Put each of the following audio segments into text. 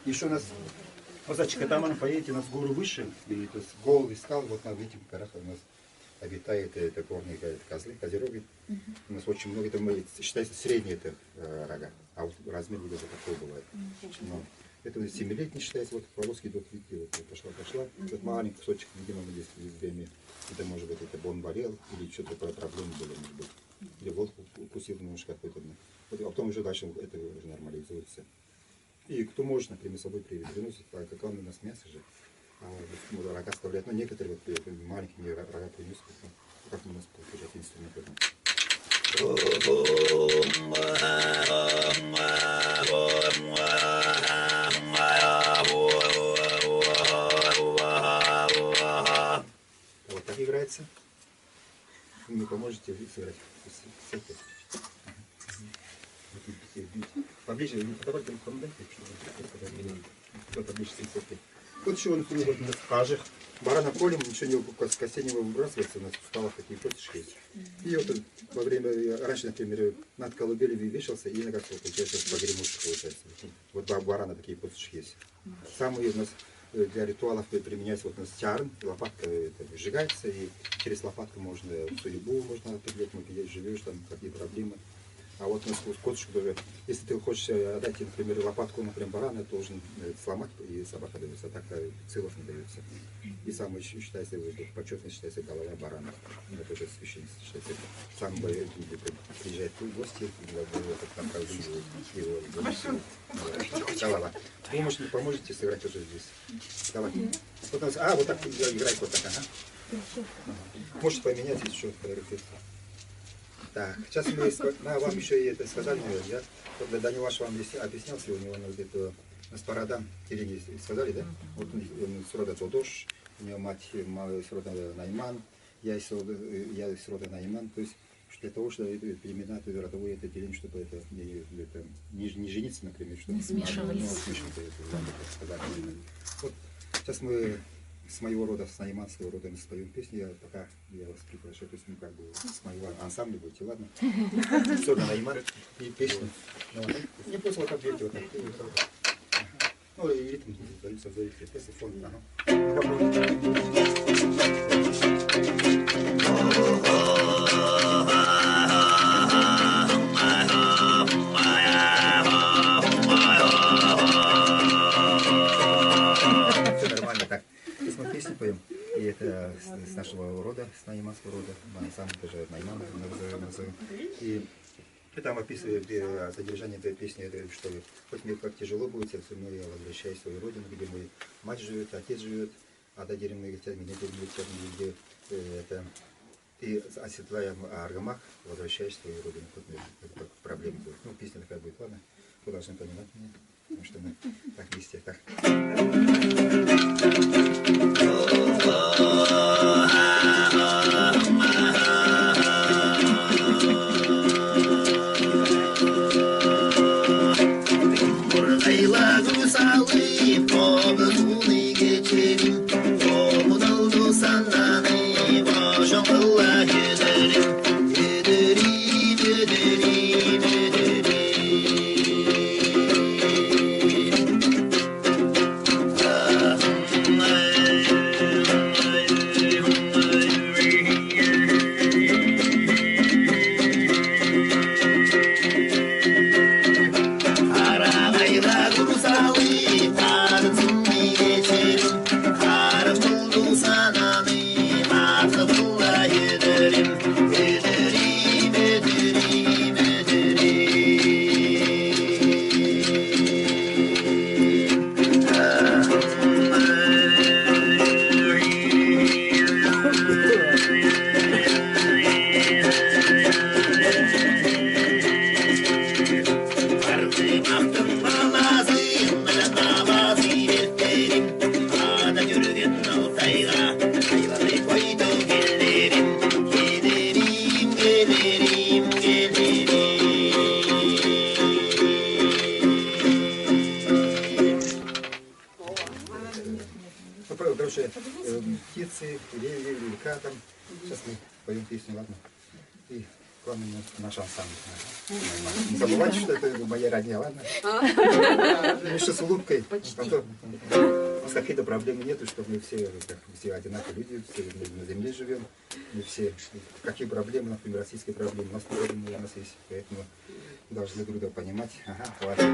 Еще у нас мозаичка, там, поедете, у нас гору выше, и то есть голый скал, вот на этих горах у нас обитает это горные козлы, козероги. У нас очень много, это считается средние это рога, а вот размер вот такой бывает. Но это 7-летний считается, вот полоски до 5, вот пошла. Вот маленький кусочек, видимо, мы здесь время, это может быть, это он болел, или что-то проблемы были, может быть. Или волк укусил немножко какой-то. Вот, а потом уже дальше это уже нормализуется. И кто может, например, с собой приносит, как у нас мясо же, рога оставляют, но некоторые вот маленькие рога принесут, как у нас получать инструмент. Вот так играется. Вы мне поможете сыграть. Поближе, давайте помогайте. Поближе сенсорки. Вот еще, например, вот на кажах. Барана колем, ничего не костей не выбрасывается, у нас в суставах такие косточки есть. И вот во время, раньше, например, над колыбелью вешался, и иногда получается погремушка получается. Вот барана такие косточки есть. Самые у нас для ритуалов применяется вот у нас тярн, лопатка сжигается, и через лопатку можно судьбу можно определять, где живешь, там какие проблемы. А вот у нас косточку тоже, если ты хочешь отдать, например, лопатку, например, барана, ты должен сломать, и собака дается, а так целых не дается. И самое считается, почетно считается голова барана. Это тоже священник считается. Сам приезжает в гости, там его голова. Вы поможете сыграть уже здесь. Давай. Вот, вот так играть вот так, ага. Можете поменять еще рефлекс. Так, сейчас мы вам еще и это сказали, наверное, я Данил ваш вам здесь объяснял сегодня, он где-то с Парадам Кирине сказали, да? Вот он с рода Тодош, у него мать с рода Найман, я из рода Найман, то есть для того, чтобы племена родовые это деление, чтобы это не жениться, например, чтобы смешивались. Вот сейчас мы с моего рода, с найманского рода мы споем песни, я вас приглашаю, то есть как бы с моего ансамбля будете, ладно? Все на найман и песни. Не просто вот так делать, вот так. Ну и ритм дается за ритм, песни, фон. Все нормально так. Мы песни поем, и это с нашего рода, с найманского рода, ансамбль даже Найман назовем. И там описывает содержание этой песни, что хоть мне как тяжело будет, я все равно я возвращаюсь в свою родину, где мой мать живет, отец живет, а до деревни меня где это и оседлая Аргамах, возвращаюсь в свою родину. Тут как проблема будет. Ну, песня такая будет, ладно? Вы должны понимать меня, потому что мы так вместе, так. Короче, птицы, деревья, река там. Сейчас мы поем песню, ладно? И главное наш ансамбль. Не забывайте, что это моя родня, ладно? Еще с улыбкой. У нас какие-то проблемы нету, что мы все, как, все одинаковые люди, все на земле живем. Мы все, какие проблемы, например, российские проблемы, у нас проблемы у нас есть. Поэтому должны друг друга понимать. Ага, ладно.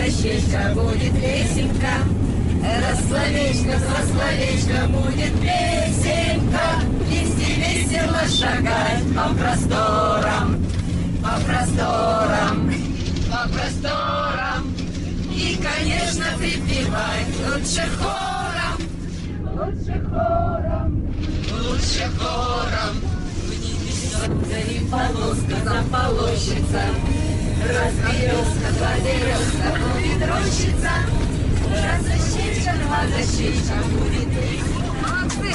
Щечка будет песенка, раз словечко будет песенка, вести весело шагать по просторам, по просторам, по просторам. И, конечно, припевать лучше хором, лучше хором, лучше хором. За ним полоска заполощется, раз березка, два березка будет рощица, раз защечка, два защечка будет. Молодцы!